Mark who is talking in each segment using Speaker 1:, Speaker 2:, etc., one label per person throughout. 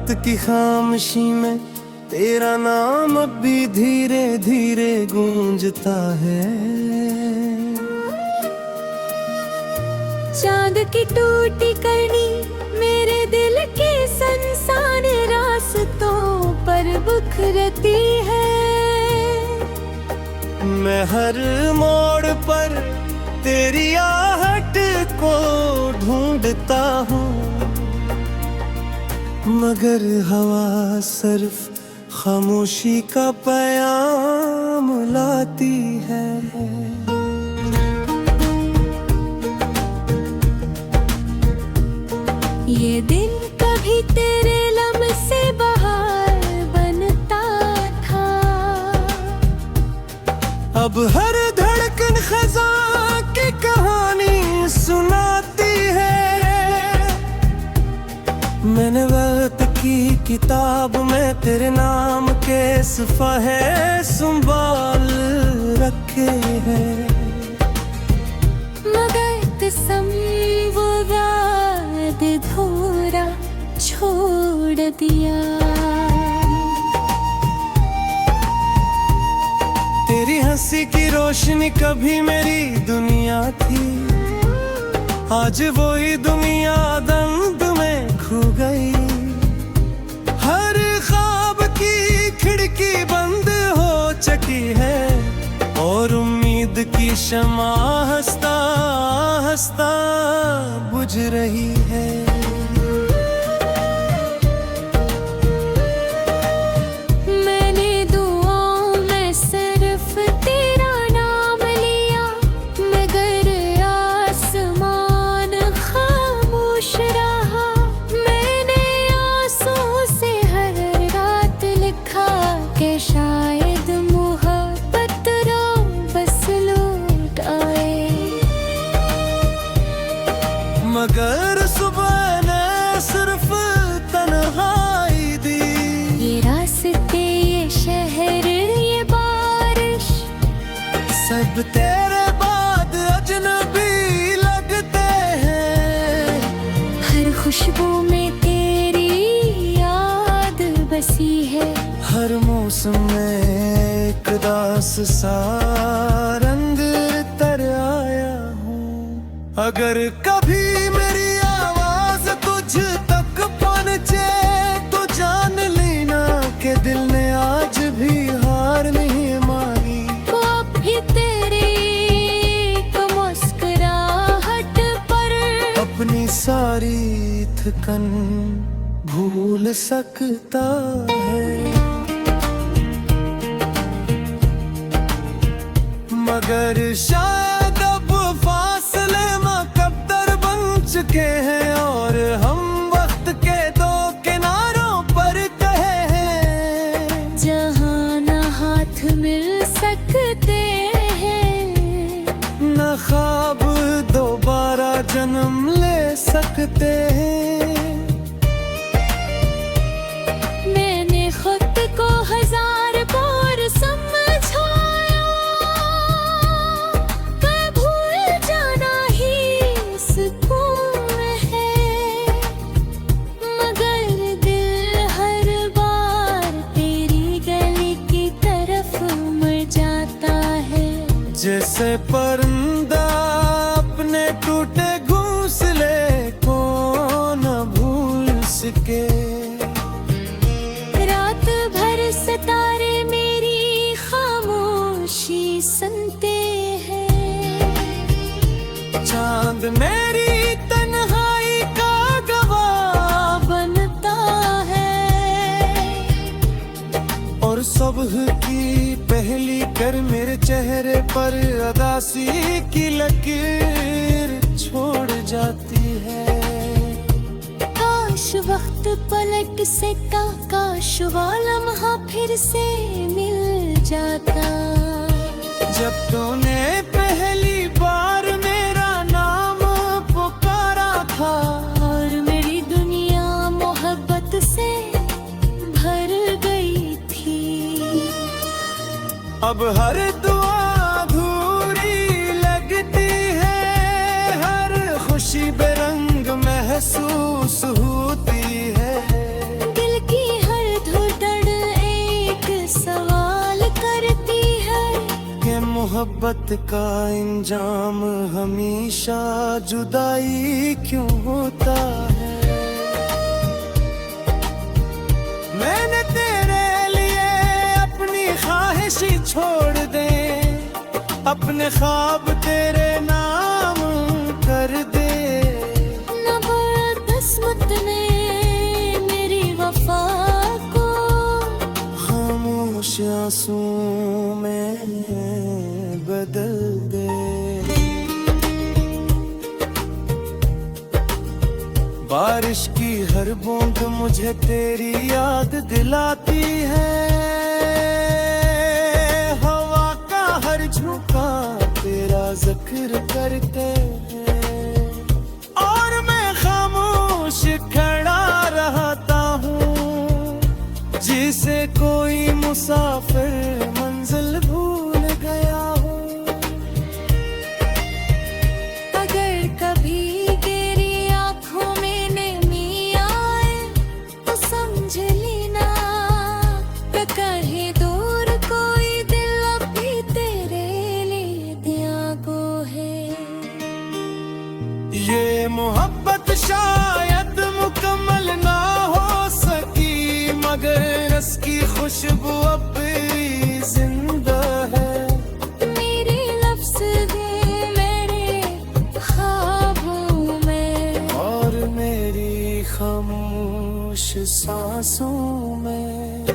Speaker 1: रात की खामोशी में तेरा नाम अब भी धीरे धीरे गूंजता है।
Speaker 2: चांद की टूटी करनी मेरे दिल के संसान रास्तों पर बिखरती है।
Speaker 1: मैं हर मोड़ पर तेरी आहट को ढूंढता हूँ, मगर हवा सिर्फ खामोशी का पैगाम लाती है।
Speaker 2: ये दिन कभी तेरे लम्हे से बाहर बनता था,
Speaker 1: अब हर धड़कन खज़ा की कहानी सुनाती है। मैंने वक्त की किताब में तेरे नाम के सफ़हे संभाल रखे हैं,
Speaker 2: मगर तस्वीर अधूरा छोड़ दिया।
Speaker 1: तेरी हंसी की रोशनी कभी मेरी दुनिया थी, आज वही दुनिया दंग में खो गई। हर ख्वाब की खिड़की बंद हो चुकी है और उम्मीद की शमा हंसता हंसता बुझ रही है।
Speaker 2: मैंने दुआओं में सिर्फ तेरा नाम लिया, मगर आसमान खामोश रहा। मैंने आंसुओं से हर रात लिखा कि शायद मोहब्बत बस लौट आए,
Speaker 1: मगर सुबह ने सिर्फ तन्हाई दी।
Speaker 2: ये रास्ते, ये शहर, ये बारिश,
Speaker 1: सब तेरे बाद अजनबी लगते हैं।
Speaker 2: हर खुशबू में तेरी याद बसी है।
Speaker 1: हर मौसम में एक दास सा रंग तर आया हूँ। अगर कभी मेरी आवाज तुझ तक पहुंचे तो जान लेना कि दिल ने आज भी हार नहीं मानी।
Speaker 2: वो अब भी तेरी एक मुस्कुराहट पर
Speaker 1: अपनी सारी थकन भूल सकता है, मगर शायद अब फासले मुकद्दर बन चुके हैं और हम वक्त के दो किनारों पर कहे हैं।
Speaker 2: जहाँ न हाथ मिल सकते हैं,
Speaker 1: न ख्वाब दोबारा जन्म ले सकते हैं।
Speaker 2: मैंने खुद को हजार बार समझाया, कब भूल जाना ही सुकून है, मगर दिल हर बार तेरी गली की तरफ मुड़ जाता है।
Speaker 1: जैसे परिंदा अपने टूटे घोंसले को न भूल सके।
Speaker 2: रात भर सितारे मेरी खामोशी सुनते हैं,
Speaker 1: चांद मेरी तन्हाई का गवाह
Speaker 2: बनता है।
Speaker 1: और सुबह की पहली कर मेरे चेहरे पर अदासी की लकीर छोड़ जाती है।
Speaker 2: काश वक्त पलट से काश वो लम्हा फिर से मिल जाता।
Speaker 1: जब तूने पहली बार मेरा नाम पुकारा था
Speaker 2: और मेरी दुनिया मोहब्बत से भर गई थी।
Speaker 1: अब हर दुआ अधूरी लगती है, हर खुशी बेरंग महसूस होती है।
Speaker 2: दिल
Speaker 1: मोहब्बत का इंजाम हमेशा जुदाई क्यों होता है। मैंने तेरे लिए अपनी ख्वाहिश ही छोड़ दे, अपने ख्वाब तेरे नाम कर दे।
Speaker 2: न बड़ा किस्मत ने मेरी वफा को
Speaker 1: खामोश आंसुओं में बदल दे। बारिश की हर बूंद मुझे तेरी याद दिलाती है, हवा का हर झोंका तेरा जिक्र करते हैं। और मैं खामोश खड़ा रहता हूँ, जिसे कोई मुसाफिर मंजिल भूल गया हो।
Speaker 2: अगर कभी तेरी आंखों में नमी आए तो समझ लेना, न कहीं दूर कोई दिल अभी तेरे लिए त्यागो है।
Speaker 1: ये मोहब्बत शायद मुकम्मल ना हो सकी, मगर इसकी खुशबू अब भी जिंदा है।
Speaker 2: मेरे लफ्ज़ हैं मेरे ख्वाबों में,
Speaker 1: और मेरी खामोश सांसों में।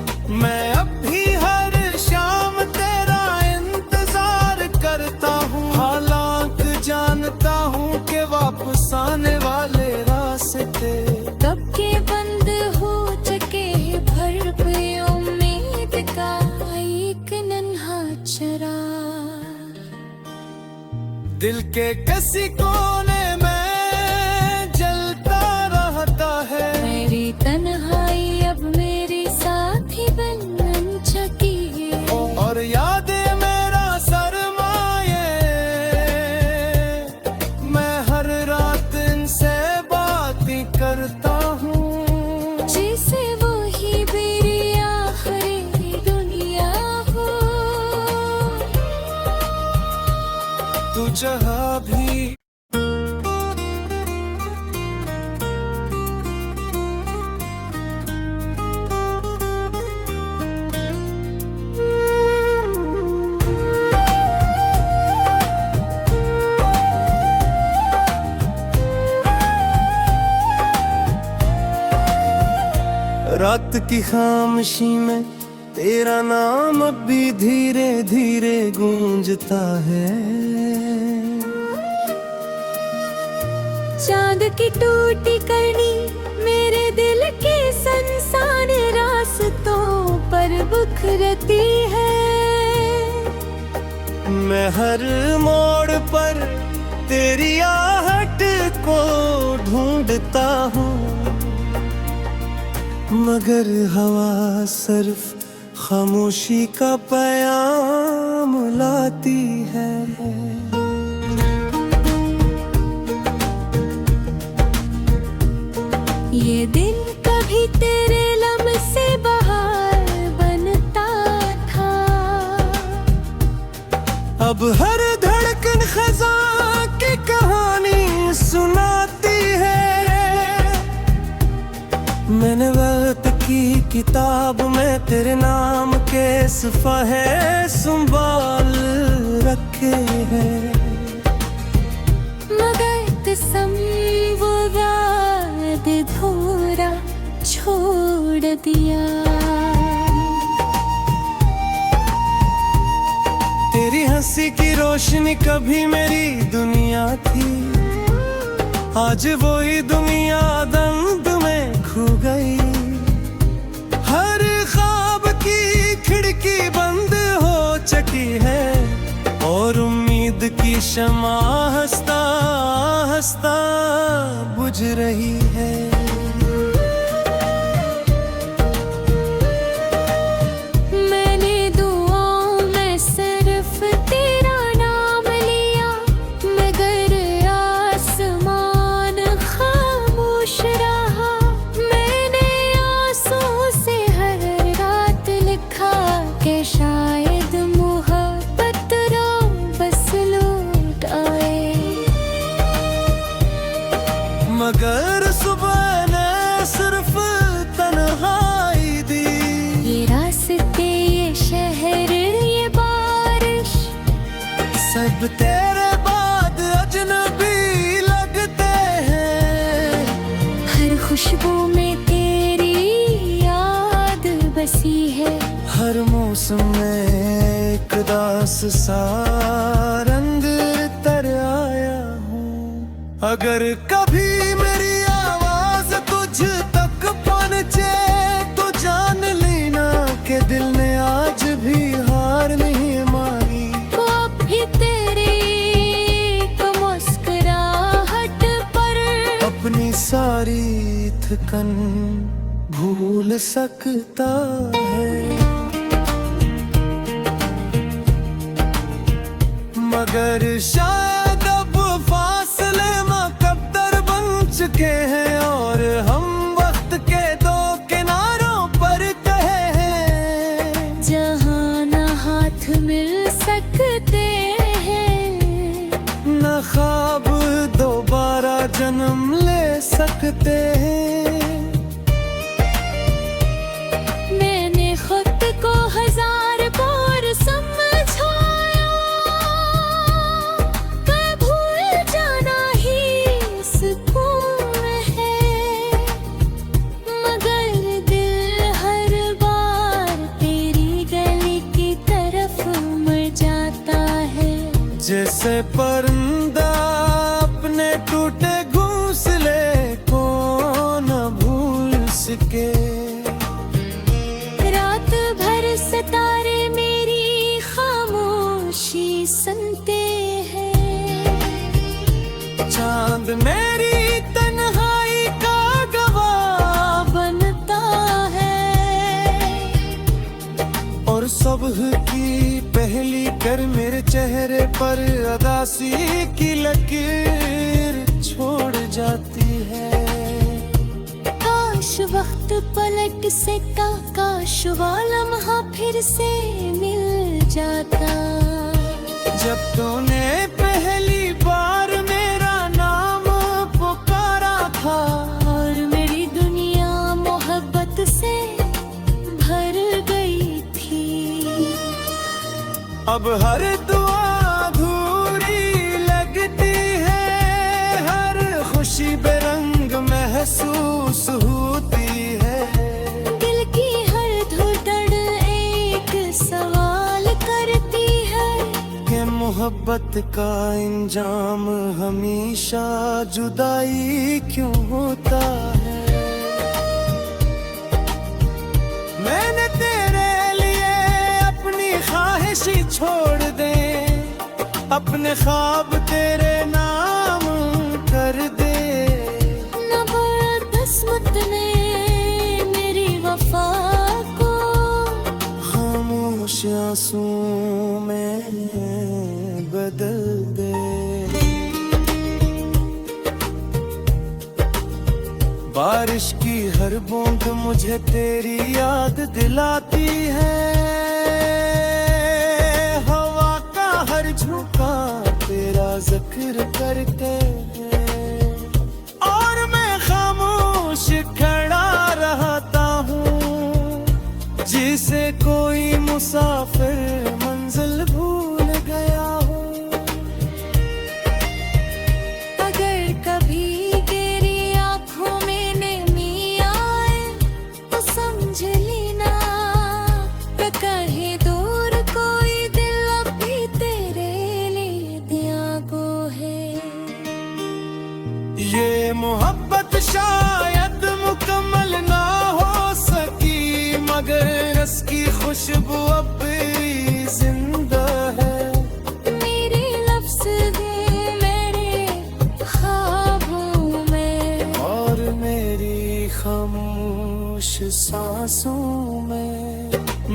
Speaker 1: मैं अब भी हर शाम तेरा इंतजार करता हूँ, हालांकि जानता हूँ कि वापस आने वाले रास्ते
Speaker 2: कब के बंद हो चुके हैं भर पे उम्मीद का एक नन्हा चराग।
Speaker 1: दिल के किसी कोने में जलता रहता है।
Speaker 2: मेरी तन्हाई अब मेरी साथी बन चुकी है,
Speaker 1: और यादें मेरा सरमाए, मैं हर रात इनसे बातें करता हूँ।
Speaker 2: जैसे वो ही मेरी आखिरी दुनिया हो।
Speaker 1: तू जहाँ भी रात की खामोशी में तेरा नाम अब भी धीरे धीरे गूंजता है।
Speaker 2: चांद की टूटी करनी मेरे दिल के संसान रास्तों पर बिखरती है।
Speaker 1: मैं हर मोड़ पर तेरी आहट को ढूंढता हूँ, मगर हवा सिर्फ खामोशी का पैगाम लाती है।
Speaker 2: ये दिन कभी तेरे लम से बाहर बनता था,
Speaker 1: अब हर धड़कन खजा की कहानी सुनाती है। मैंने वक्त की किताब में तेरे नाम के सफ़हे संभाल रखे हैं,
Speaker 2: मगर वो याद धोरा छोड़ दिया।
Speaker 1: तेरी हंसी की रोशनी कभी मेरी दुनिया थी, आज वही दुनिया दंग में खो गई। हर ख्वाब की खिड़की बंद हो चुकी है, और उम्मीद की शमा हंसता हंसता बुझ रही है।
Speaker 2: मैंने दुआओं में सिर्फ तेरा नाम लिया, मगर आसमान खामोश रहा। मैंने आंसुओं से हर रात लिखा कि शायद मोहब्बत
Speaker 1: मगर सुबह ने सिर्फ तन्हाई दी।
Speaker 2: ये रास्ते, ये शहर, ये बारिश,
Speaker 1: सब तेरे बाद अजनबी लगते हैं।
Speaker 2: हर खुशबू में तेरी याद बसी है।
Speaker 1: हर मौसम में एक दास सा रंग तर आया हूँ। अगर कभी मेरी आवाज तुझ तक पहुंचे तो जान लेना कि दिल ने आज भी हार नहीं मानी।
Speaker 2: वो अब भी तेरी एक मुस्कुराहट पर
Speaker 1: अपनी सारी थकन भूल सकता है। मगर शायद अब फासले मुकद्दर बन चुके हैं और हम वक्त के दो किनारों पर कहे हैं।
Speaker 2: जहाँ न हाथ मिल सकते हैं,
Speaker 1: न ख्वाब दोबारा जन्म ले सकते हैं।
Speaker 2: मैंने खुद को हजार बार समझाया, पर भूल जाना ही सुकून है। मगर दिल हर बार तेरी गली की तरफ मुड़ जाता है।
Speaker 1: जैसे परिंदा अपने टूटे घोंसले को न भूल सके।
Speaker 2: रात भर सितारे मेरी खामोशी सुनते हैं।
Speaker 1: चांद मेरी तन्हाई का गवाह
Speaker 2: बनता है
Speaker 1: और सुबह की पहली कर मेरे चेहरे पर अदासी की लकीर छोड़ जाती है।
Speaker 2: काश वक्त पलट से काश वो लम्हा फिर से मिल जाता।
Speaker 1: जब तूने पहली बार मेरा नाम पुकारा था
Speaker 2: और मेरी दुनिया मोहब्बत से भर गई थी।
Speaker 1: अब हर दुआ अधूरी लगती है। हर खुशी बेरंग महसूस होती है।
Speaker 2: दिल की हर धड़कन एक सवाल करती है
Speaker 1: कि मोहब्बत का इंजाम हमेशा जुदाई क्यों होता है। मैंने तेरे लिए अपनी ख्वाहिशी छोड़ दे, अपने ख्वाब तेरे नाम कर दे।
Speaker 2: न बदकिस्मत ने मेरी वफा को
Speaker 1: खामोश आंसुओं में बदल दे। बारिश की हर बूंद मुझे तेरी याद दिलाती है। हवा का हर झोंका तेरा जिक्र करते हैं और मैं खामोश खड़ा रहता हूँ जिसे कोई मुसाफिर मंजिल भूल गया हो।
Speaker 2: अगर कभी तेरी आंखों में नमी आए तो समझ लेना कि कहीं दूर कोई दिल अब भी तेरे लिए त्यागो है।
Speaker 1: ये मोहब्बत शायद मुकम्मल ना हो सकी मगर इसकी खुशबू अब भी जिंदा है।
Speaker 2: मेरे लफ्ज़ हूँ मेरे ख्वाबों में
Speaker 1: और मेरी खामोश सांसों में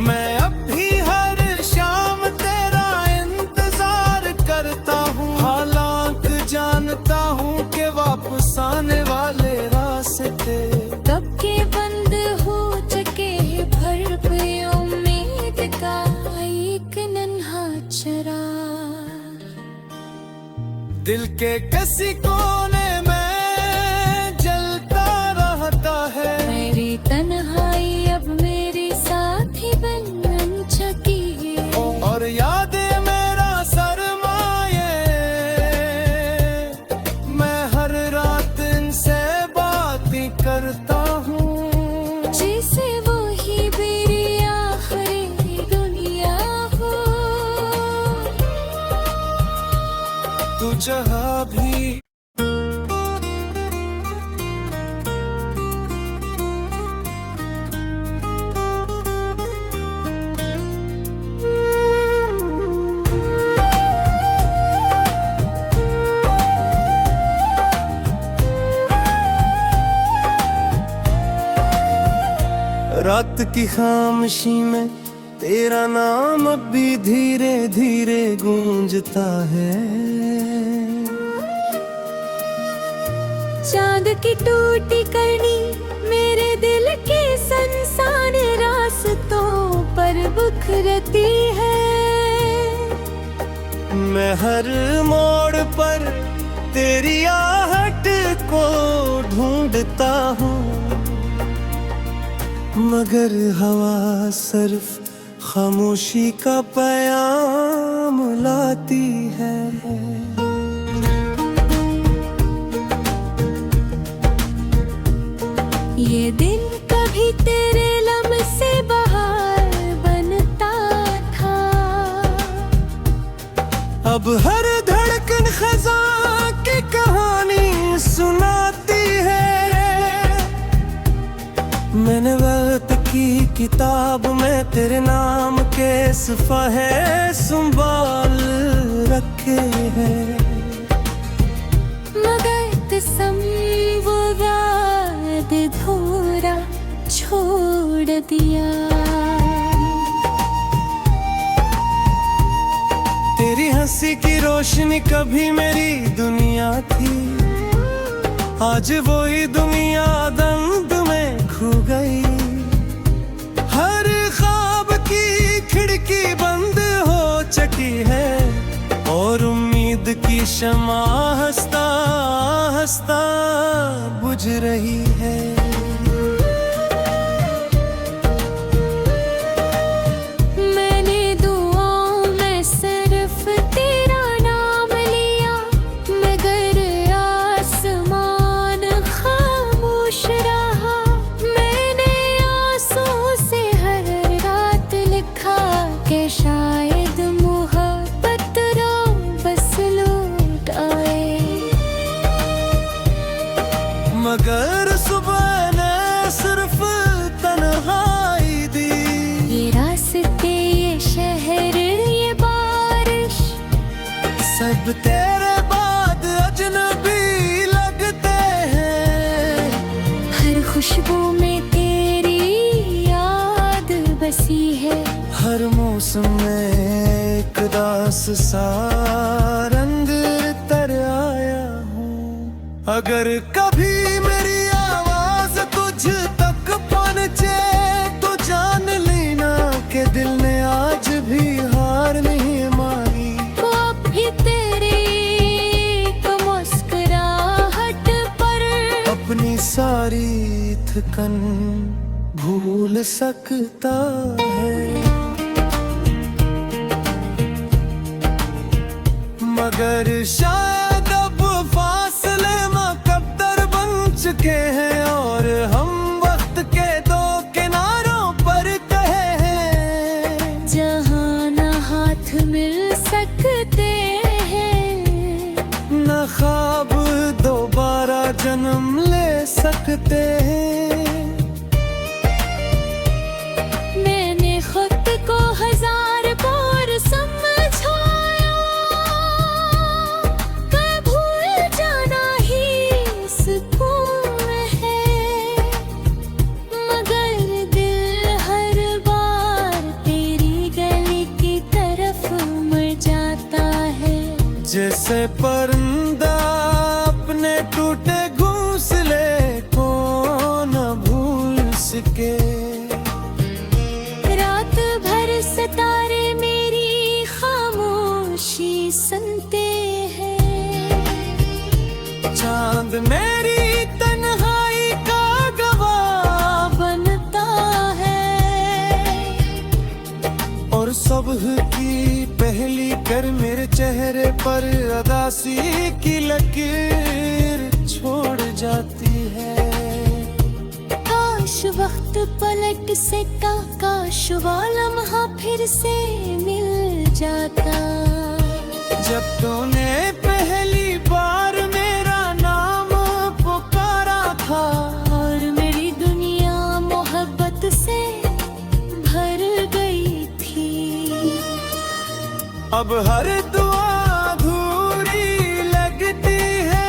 Speaker 1: मैं अब भी हर शाम तेरा इंतजार करता हूँ। हालांकि जानता हूँ कि वापस आने वाले रास्ते
Speaker 2: कब के बंद हो चुके हैं। भर पे उम्मीद का एक नन्हा चिराग।
Speaker 1: दिल के किसी कोने में रात की खामोशी में तेरा नाम अब भी धीरे धीरे गूंजता है।
Speaker 2: चांद की टूटी करनी मेरे दिल के संसान रास्तों पर बिखरती है।
Speaker 1: मैं हर मोड़ पर तेरी आहट को ढूंढता हूँ, मगर हवा सिर्फ खामोशी का पैगाम लाती है।
Speaker 2: ये दिन कभी तेरे लम्हे बहार बनता था,
Speaker 1: अब हर धड़कन खज़ां की कहानी सुनाती है। मैंने वक्त की किताब में तेरे नाम के सफ़हे संभाल रखे हैं,
Speaker 2: मगर तस्वीर अधूरा छोड़ दिया।
Speaker 1: तेरी हंसी की रोशनी कभी मेरी दुनिया थी, आज वही दुनिया दंग में खो गई। हर ख्वाब की खिड़की बंद हो चुकी है और उम्मीद की शमा हंसता हंसता बुझ रही है।
Speaker 2: मैंने दुआओं में सिर्फ तेरा नाम लिया, मगर आसमान खामोश रहा। मैंने आंसुओं से हर रात लिखा कि शायद मोहब्बत बस लौट आए,
Speaker 1: मगर सुबह ने सिर्फ तन्हाई दी।
Speaker 2: ये रास्ते, ये शहर, ये बारिश,
Speaker 1: सब तेरे बाद अजनबी लगते हैं।
Speaker 2: हर खुशबू में तेरी याद बसी है।
Speaker 1: हर मौसम में एक उदास सा रंग तर आया हूँ। अगर कभी मेरी आवाज तुझ तक पहुंचे तो जान लेना कि दिल ने आज भी हार नहीं मानी।
Speaker 2: वो अब भी तेरी एक मुस्कुराहट पर
Speaker 1: अपनी सारी थकन भूल सकता है, मगर शायद अब फासले मुकद्दर बन चुके हैं और हम वक्त के दो किनारों पर कहे हैं।
Speaker 2: जहाँ न हाथ मिल सकते हैं,
Speaker 1: न ख्वाब दोबारा जन्म ले सकते हैं।
Speaker 2: मैंने खुद को हजार बार समझाया, कब भूल जाना ही सुकून है, मगर दिल हर बार तेरी गली की तरफ मुड़ जाता है।
Speaker 1: जैसे परिंदा अपने टूटे घोंसले को न भूल सके।
Speaker 2: रात भर सितारे मेरी खामोशी सुनते हैं,
Speaker 1: चांद मेरी तन्हाई का गवाह
Speaker 2: बनता है।
Speaker 1: और सुबह की पहली कर मेरे चेहरे पर उदासी की लकीर छोड़ जाती है।
Speaker 2: काश वक्त पलट से काश वो लम्हा फिर से मिल जाता।
Speaker 1: जब तूने पहली बार मेरा नाम पुकारा था
Speaker 2: और मेरी दुनिया मोहब्बत से भर गई थी।
Speaker 1: अब हर दुआ अधूरी लगती है,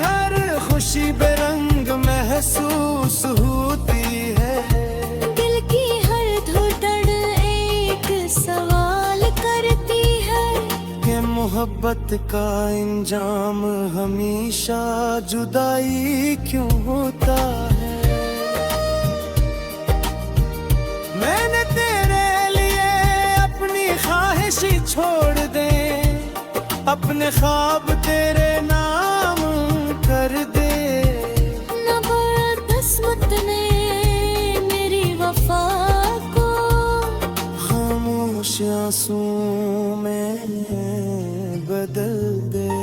Speaker 1: हर खुशी बेरंग महसूस होती है।
Speaker 2: दिल
Speaker 1: मोहब्बत का इंजाम हमेशा जुदाई क्यों होता है। मैंने तेरे लिए अपनी ख्वाहिशी छोड़ दे, अपने ख्वाब तेरे नाम कर दे।
Speaker 2: न बड़ा किस्मत ने मेरी वफा को
Speaker 1: खामोश आंसुओं में बदल दे।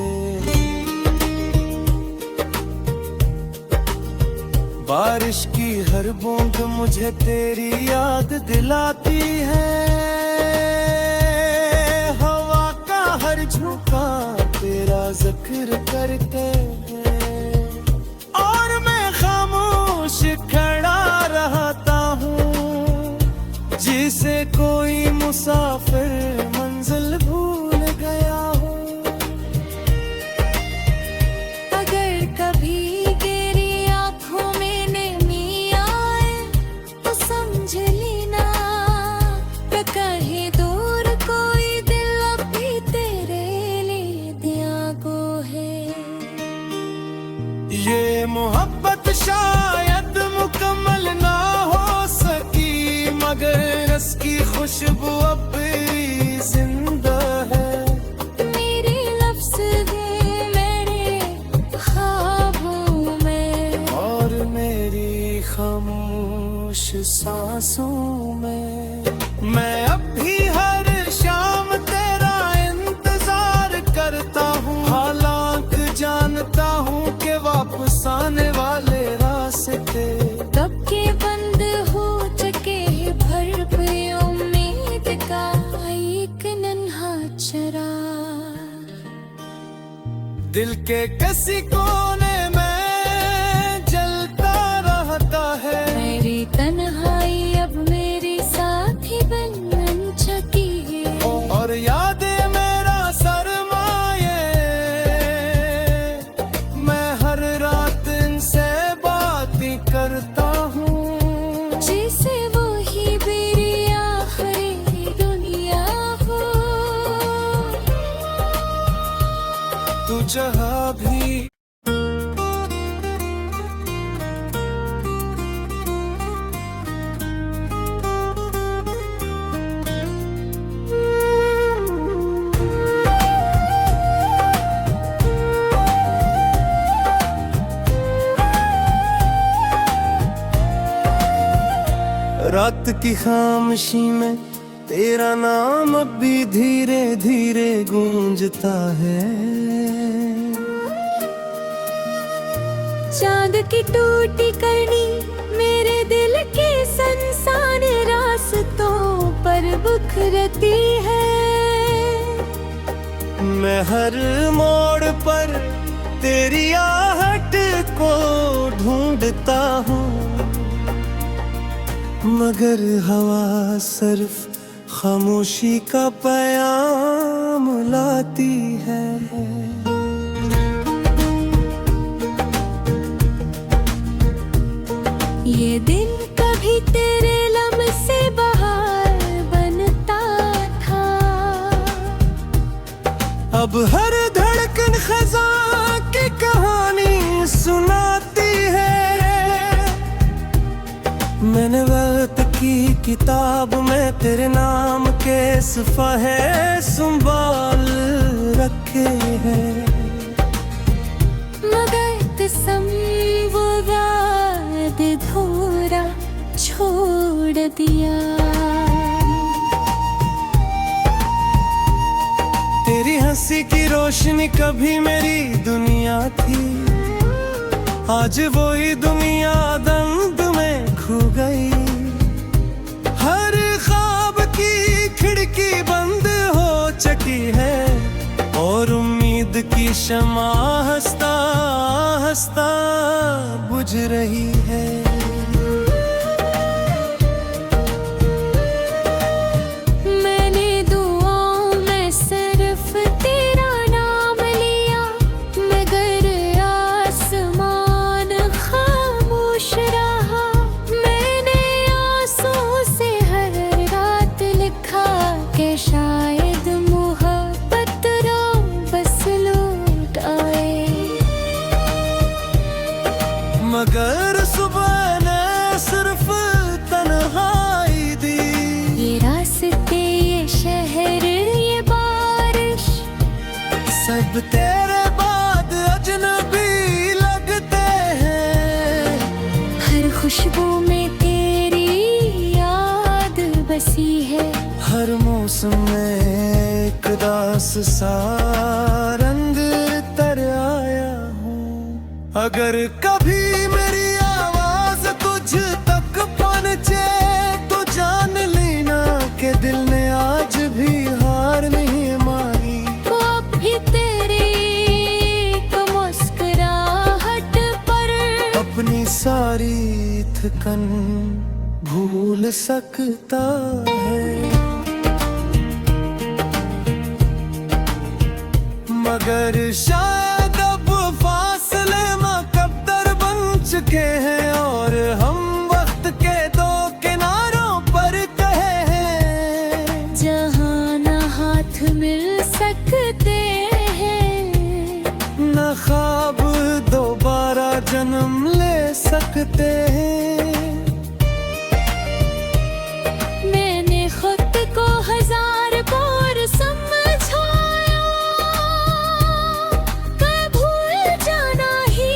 Speaker 1: बारिश की हर बूंद मुझे तेरी याद दिलाती है, हवा का हर झोंका तेरा जिक्र करते हैं। और मैं खामोश खड़ा रहता हूँ, जिसे कोई मुसाफिर मंजिल भूल गया हो।
Speaker 2: अगर कभी तेरी आंखों में नमी आए तो समझ लेना, न कहीं दूर कोई दिल अब भी तेरे लिए दिया को है।
Speaker 1: ये मोहब्बत शायद मुकम्मल ना हो सकी, मगर इसकी खुशबू अब भी जिंदा है।
Speaker 2: मेरे लफ्ज़ हूँ मेरे ख्वाबों में,
Speaker 1: और मेरी खामोश सांसों में। मैं अब भी हर शाम तेरा इंतजार करता हूँ, हालांकि जानता हूँ कि वापस आने वाले रास्ते
Speaker 2: कब के बंद हो चुके हैं भर पे उम्मीद का एक नन्हा चराग।
Speaker 1: दिल के किसी कोने में जलता रहता है।
Speaker 2: मेरी तन्हाई अब मेरी साथी बन चुकी है,
Speaker 1: और यादें मेरा सरमाए, मैं हर रात इनसे बातें करता हूँ।
Speaker 2: जैसे वो ही मेरी आखिरी दुनिया हो।
Speaker 1: तू जहाँ भी रात की खामोशी में तेरा नाम अब भी धीरे धीरे गूंजता है।
Speaker 2: चांद की टूटी करनी मेरे दिल के संसान रास्तों पर बिखरती है।
Speaker 1: मैं हर मोड़ पर तेरी आहट को ढूंढता हूँ, मगर हवा सिर्फ खामोशी का पैगाम लाती है।
Speaker 2: ये दिन कभी तेरे लम से बाहर बनता था,
Speaker 1: अब हर धड़कन खजा की कहानी सुनाती है। मैंने वक्त की किताब में तेरे नाम के सफ़हे संभाल रखे हैं,
Speaker 2: मगर वो याद धोरा छोड़ दिया।
Speaker 1: तेरी हंसी की रोशनी कभी मेरी दुनिया थी, आज वही दुनिया दंग में खो गई। हर ख्वाब की खिड़की बंद हो चुकी है, और उम्मीद की शमा हंसता हंसता बुझ रही है।
Speaker 2: मैंने दुआओं में सिर्फ तेरा नाम लिया, मगर आसमान खामोश रहा। मैंने आंसुओं से हर रात लिखा कि शायद मोहब्बत
Speaker 1: मगर सुबह ने सिर्फ तन्हाई दी।
Speaker 2: ये रास्ते, ये शहर, ये बारिश,
Speaker 1: सब तेरे बाद अजनबी लगते हैं।
Speaker 2: हर खुशबू में तेरी याद बसी है।
Speaker 1: हर मौसम में एक दास सा रंग तर आया हूँ। अगर कभी मेरी आवाज तुझ तक पहुंचे तो जान लेना कि दिल ने आज भी हार नहीं मानी।
Speaker 2: वो अब भी तेरी एक मुस्कुराहट पर
Speaker 1: अपनी सारी थकन भूल सकता है। मगर शायद अब फासले मुकद्दर बन चुके हैं और हम वक्त के दो किनारों पर कहे हैं।
Speaker 2: जहाँ न हाथ मिल सकते हैं,
Speaker 1: न ख्वाब दोबारा जन्म ले सकते हैं।
Speaker 2: मैंने खुद को हजार बार समझाया, कब भूल जाना ही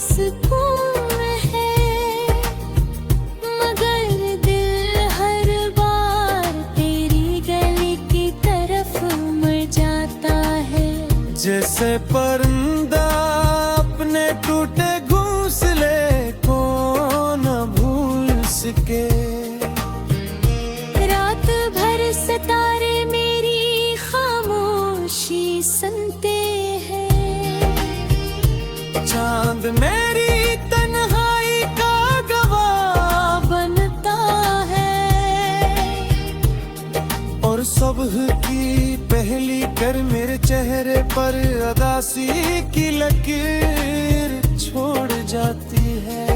Speaker 2: सुकून है। मगर दिल हर बार तेरी गली की तरफ मुड़ जाता है।
Speaker 1: जैसे परिंदा अपने टूटे घोंसले को न भूल सके।
Speaker 2: रात भर सितारे मेरी खामोशी सुनते हैं।
Speaker 1: चांद मेरी तन्हाई का गवाह
Speaker 2: बनता है
Speaker 1: और सुबह की पहली कर मेरे चेहरे पर अदासी की लकीर छोड़ जाती है।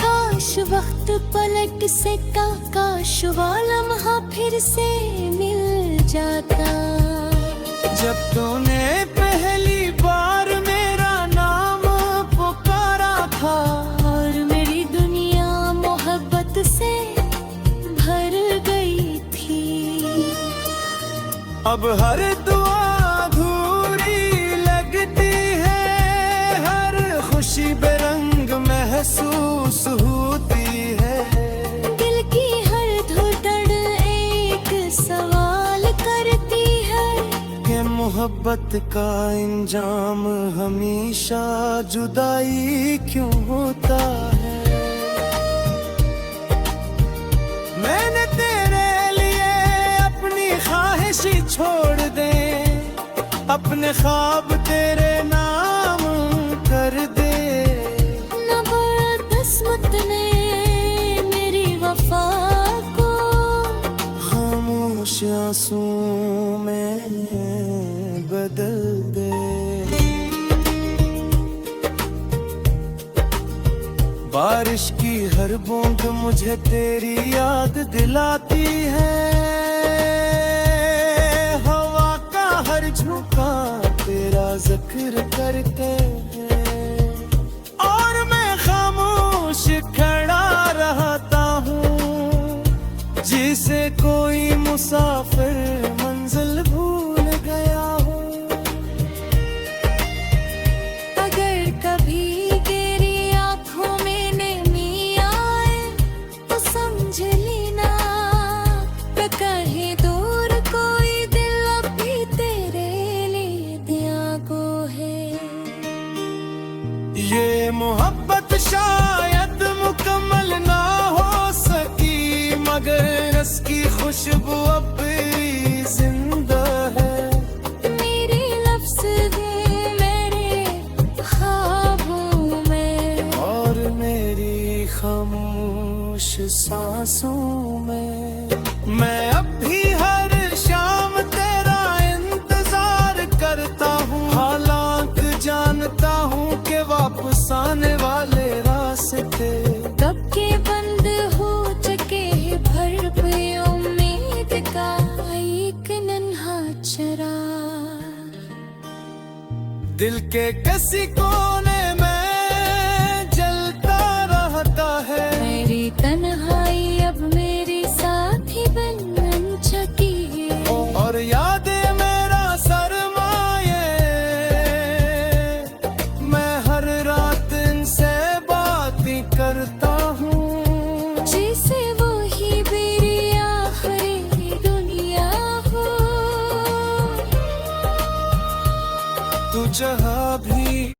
Speaker 2: काश वक्त पलट से काश वो लम्हा फिर से मिल जाता।
Speaker 1: जब तूने पहली बार मेरा नाम पुकारा था
Speaker 2: और मेरी दुनिया मोहब्बत से भर गई थी।
Speaker 1: अब हर दुआ अधूरी लगती है। हर खुशी बेरंग महसूस होती है।
Speaker 2: दिल की हर धड़कन एक सवाल करती है
Speaker 1: कि मोहब्बत का इंजाम हमेशा जुदाई क्यों होता है। मैंने तेरे लिए अपनी ख्वाहिशी छोड़ दे, अपने ख्वाब तेरे नाम कर दे।
Speaker 2: न बड़ा किस्मत ने मेरी वफा को
Speaker 1: खामोश आंसुओं में बदल दे। बारिश की हर बूंद मुझे तेरी याद दिलाती है। हवा का हर झोंका तेरा जिक्र करते हैं और मैं खामोश खड़ा रहता हूँ जिसे कोई मुसाफिर मंजिल भूल गया हो।
Speaker 2: अगर कभी तेरी आंखों में नमी आए तो समझ लेना मैं कहीं दूर कोई दिल अभी तेरे लिए त्यागो है।
Speaker 1: ये मोहब्बत शायद मुकम्मल ना हो सकी मगर इसकी खुशबू अब भी जिंदा है।
Speaker 2: मेरे लफ्ज़ हूँ मेरे ख्वाबों में
Speaker 1: और मेरी खामोश सांसों में मैं अब भी हर शाम तेरा इंतजार करता हूँ। हालांकि जानता हूँ कि वापस आने वाले रास्ते
Speaker 2: कब के बंद हो चुके हैं भर पे उम्मीद का एक नन्हा चराग।
Speaker 1: दिल के किसी को